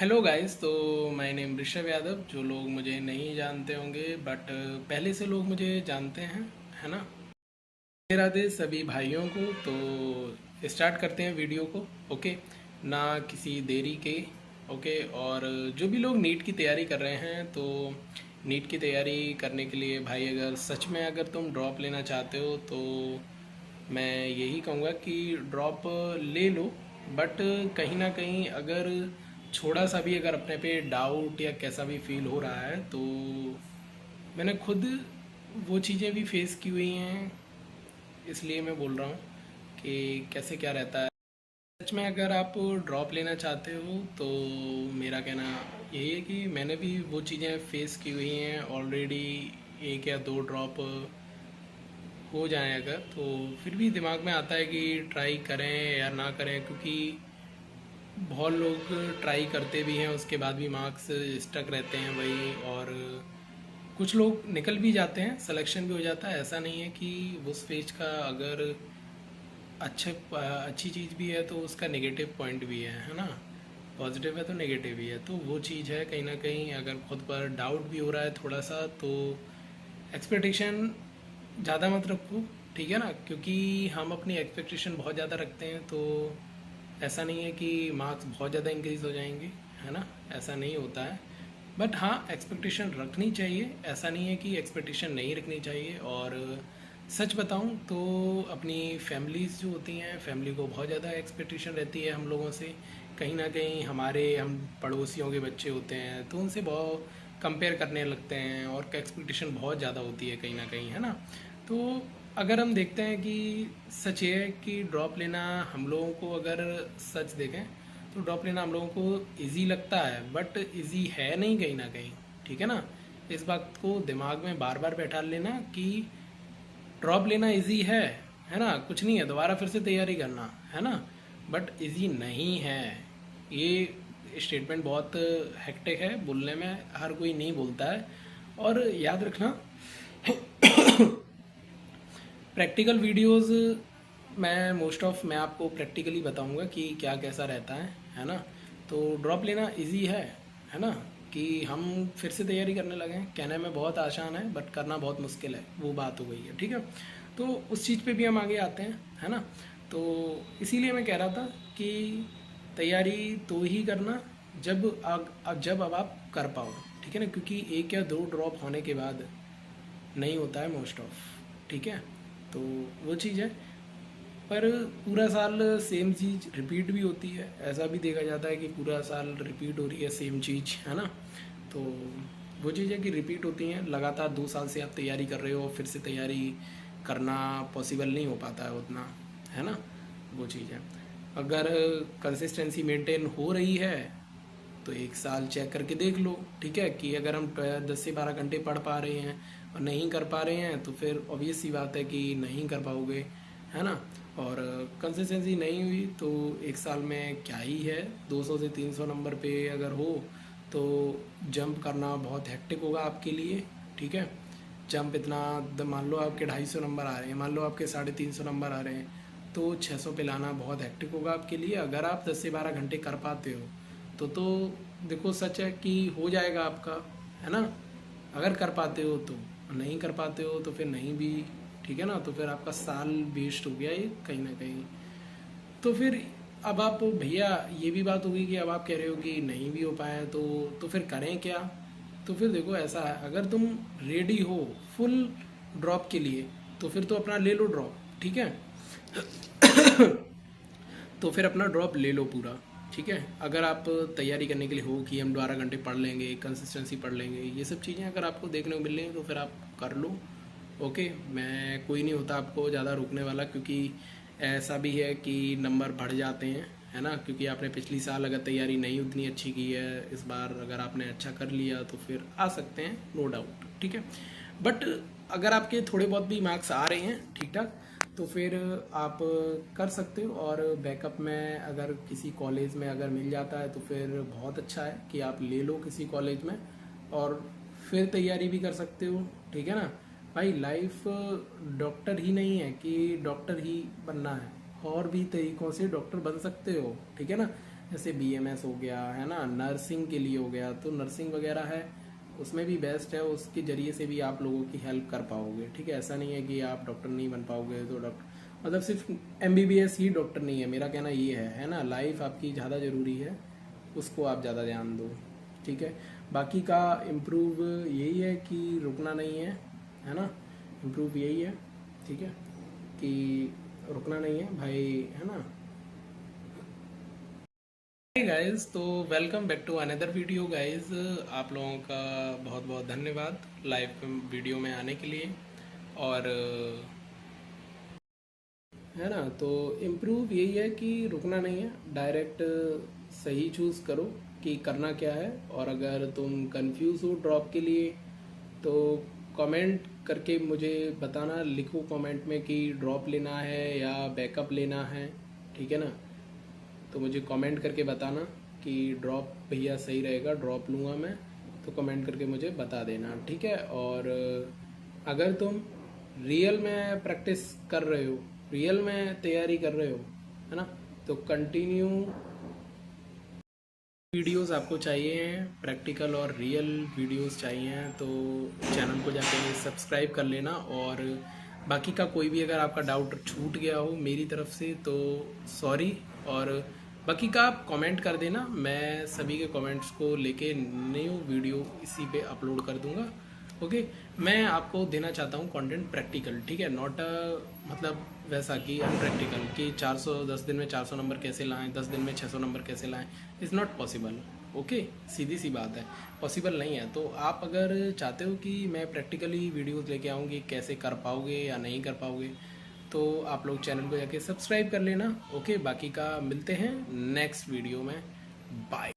Hello guys. तो my name Rishabh Yadav. जो लोग मुझे नहीं जानते होंगे बट पहले से लोग मुझे जानते हैं, है ना। मेरा राधे सभी भाइयों को। तो स्टार्ट करते हैं वीडियो को। ओके, ना किसी देरी के। ओके, और जो भी लोग नीट की तैयारी कर रहे हैं, तो नीट की तैयारी करने के लिए भाई, अगर सच में अगर तुम ड्रॉप लेना चाहते हो तो मैं यही कहूँगा कि ड्रॉप ले लो। बट कहीं ना कहीं अगर थोड़ा सा भी अगर अपने पे डाउट या कैसा भी फील हो रहा है, तो मैंने खुद वो चीज़ें भी फेस की हुई हैं, इसलिए मैं बोल रहा हूँ कि कैसे क्या रहता है। सच में अगर आप ड्रॉप लेना चाहते हो तो मेरा कहना यही है कि मैंने भी वो चीज़ें फेस की हुई हैं ऑलरेडी। एक या दो ड्रॉप हो जाए अगर, तो फिर भी दिमाग में आता है कि ट्राई करें या ना करें, क्योंकि बहुत लोग ट्राई करते भी हैं, उसके बाद भी मार्क्स स्टक रहते हैं वही। और कुछ लोग निकल भी जाते हैं, सिलेक्शन भी हो जाता है। ऐसा नहीं है कि उस फेज का अगर अच्छी चीज़ भी है तो उसका नेगेटिव पॉइंट भी है ना। पॉजिटिव है तो नेगेटिव भी है, तो वो चीज़ है कहीं ना कहीं। अगर खुद पर डाउट भी हो रहा है थोड़ा सा, तो एक्सपेक्टेशन ज़्यादा मत रखो, ठीक है ना। क्योंकि हम अपनी एक्सपेक्टेशन बहुत ज़्यादा रखते हैं, तो ऐसा नहीं है कि मार्क्स बहुत ज़्यादा इंक्रीज़ हो जाएंगे, है ना। ऐसा नहीं होता है। बट हाँ, एक्सपेक्टेशन रखनी चाहिए, ऐसा नहीं है कि एक्सपेक्टेशन नहीं रखनी चाहिए। और सच बताऊं तो अपनी फैमिलीज़ जो होती हैं, फैमिली को बहुत ज़्यादा एक्सपेक्टेशन रहती है हम लोगों से। कहीं ना कहीं हम पड़ोसियों के बच्चे होते हैं तो उनसे बहुत कंपेयर करने लगते हैं, और एक्सपेक्टेशन बहुत ज़्यादा होती है कहीं ना कहीं, है ना। तो अगर हम देखते हैं कि सच ये है कि ड्रॉप लेना हम लोगों को, अगर सच देखें तो ड्रॉप लेना हम लोगों को इजी लगता है, बट इजी है नहीं कहीं ना कहीं, ठीक है ना। इस बात को दिमाग में बार बार बैठा लेना कि ड्रॉप लेना इजी है ना। कुछ नहीं है, दोबारा फिर से तैयारी करना, है ना। बट इजी नहीं है। ये स्टेटमेंट बहुत हेक्टिक है बोलने में, हर कोई नहीं बोलता है। और याद रखना, प्रैक्टिकल वीडियोस मैं मोस्ट ऑफ मैं आपको प्रैक्टिकली बताऊंगा कि क्या कैसा रहता है ना। तो ड्रॉप लेना इजी है ना। कि हम फिर से तैयारी करने लगे हैं, कहने में बहुत आसान है बट करना बहुत मुश्किल है, वो बात हो गई है, ठीक है। तो उस चीज़ पे भी हम आगे आते हैं, है ना। तो इसीलिए मैं कह रहा था कि तैयारी तो ही करना जब अब आप कर पाओ, ठीक है ना। क्योंकि एक या दो ड्रॉप होने के बाद नहीं होता है मोस्ट ऑफ, ठीक है। तो वो चीज़ है। पर पूरा साल सेम चीज़ रिपीट भी होती है, ऐसा भी देखा जाता है कि पूरा साल रिपीट हो रही है सेम चीज़, है ना। तो वो चीज़ है कि रिपीट होती हैं लगातार। 2 साल से आप तैयारी कर रहे हो, फिर से तैयारी करना पॉसिबल नहीं हो पाता है उतना, है ना। वो चीज़ है। अगर कंसिस्टेंसी मेंटेन हो रही है तो 1 साल चेक करके देख लो, ठीक है। कि अगर हम 10 से 12 घंटे पढ़ पा रहे हैं और नहीं कर पा रहे हैं, तो फिर ऑब्वियस सी बात है कि नहीं कर पाओगे, है ना। और कंसिस्टेंसी नहीं हुई तो 1 साल में क्या ही है। 200 से 300 नंबर पे अगर हो तो जंप करना बहुत हेक्टिक होगा आपके लिए, ठीक है। जंप इतना, मान लो आपके 250 नंबर आ रहे हैं, मान लो आपके 350 नंबर आ रहे हैं, तो 600 पे लाना बहुत हेक्टिक होगा आपके लिए। अगर आप 10 से 12 घंटे कर पाते हो तो देखो, सच है कि हो जाएगा आपका, है ना। अगर कर पाते हो तो, नहीं कर पाते हो तो फिर नहीं भी, ठीक है ना। तो फिर आपका साल वेस्ट हो गया ये कहीं ना कहीं। तो फिर अब आप भैया, ये भी बात होगी कि अब आप कह रहे हो कि नहीं भी हो पाया, तो फिर करें क्या। तो फिर देखो, ऐसा है, अगर तुम रेडी हो फुल ड्रॉप के लिए तो फिर तो अपना ले लो ड्रॉप, ठीक है। तो फिर अपना ड्रॉप ले लो पूरा, ठीक है। अगर आप तैयारी करने के लिए हो कि हम 12 घंटे पढ़ लेंगे, कंसिस्टेंसी पढ़ लेंगे, ये सब चीज़ें अगर आपको देखने को मिल रही हैं तो फिर आप कर लो। ओके, मैं कोई नहीं होता आपको ज़्यादा रोकने वाला, क्योंकि ऐसा भी है कि नंबर बढ़ जाते हैं, है ना। क्योंकि आपने पिछली साल अगर तैयारी नहीं उतनी अच्छी की है, इस बार अगर आपने अच्छा कर लिया तो फिर आ सकते हैं, नो डाउट, ठीक है। बट अगर आपके थोड़े बहुत भी मार्क्स आ रहे हैं ठीक ठाक, तो फिर आप कर सकते हो। और बैकअप में अगर किसी कॉलेज में अगर मिल जाता है तो फिर बहुत अच्छा है कि आप ले लो किसी कॉलेज में, और फिर तैयारी भी कर सकते हो, ठीक है ना। भाई, लाइफ डॉक्टर ही नहीं है कि डॉक्टर ही बनना है, और भी तरीकों से डॉक्टर बन सकते हो, ठीक है ना। जैसे बीएमएस हो गया है ना, नर्सिंग के लिए हो गया, तो नर्सिंग वगैरह है उसमें भी बेस्ट है, उसके ज़रिए से भी आप लोगों की हेल्प कर पाओगे। ठीक है, ऐसा नहीं है कि आप डॉक्टर नहीं बन पाओगे तो डॉक्टर मतलब सिर्फ एमबीबीएस ही डॉक्टर नहीं है, मेरा कहना ये है ना। लाइफ आपकी ज़्यादा ज़रूरी है, उसको आप ज़्यादा ध्यान दो। ठीक है, बाकी का इम्प्रूव यही है कि रुकना नहीं है ना। इम्प्रूव यही है, ठीक है, कि रुकना नहीं है भाई, है ना। हाय गाइस, तो welcome back to another video guys. आप लोगों का बहुत बहुत धन्यवाद लाइव वीडियो में आने के लिए। और है ना, तो इम्प्रूव यही है कि रुकना नहीं है, डायरेक्ट सही चूज़ करो कि करना क्या है। और अगर तुम कंफ्यूज हो ड्रॉप के लिए तो कमेंट करके मुझे बताना, लिखो कमेंट में कि ड्रॉप लेना है या बैकअप लेना है। ठीक है ना, तो मुझे कमेंट करके बताना कि ड्रॉप भैया सही रहेगा, ड्रॉप लूँगा मैं, तो कमेंट करके मुझे बता देना। ठीक है, और अगर तुम रियल में प्रैक्टिस कर रहे हो, रियल में तैयारी कर रहे हो, है ना, तो कंटिन्यू वीडियोस आपको चाहिए हैं, प्रैक्टिकल और रियल वीडियोस चाहिए हैं, तो चैनल को जाके सब्सक्राइब कर लेना। और बाकी का कोई भी अगर आपका डाउट छूट गया हो मेरी तरफ से तो सॉरी। और बाकी का आप कमेंट कर देना, मैं सभी के कमेंट्स को लेके न्यू वीडियो इसी पे अपलोड कर दूंगा। ओके, मैं आपको देना चाहता हूँ कंटेंट प्रैक्टिकल, ठीक है, नॉट मतलब वैसा कि अनप्रैक्टिकल कि 10 दिन में 400 नंबर कैसे लाएं, 10 दिन में 600 नंबर कैसे लाएं। Is not possible. ओके, सीधी सी बात है, पॉसिबल नहीं है। तो आप अगर चाहते हो कि मैं प्रैक्टिकली वीडियोस लेके आऊँगी, कैसे कर पाओगे या नहीं कर पाओगे, तो आप लोग चैनल को जाके सब्सक्राइब कर लेना। ओके, बाकी का मिलते हैं नेक्स्ट वीडियो में। बाय।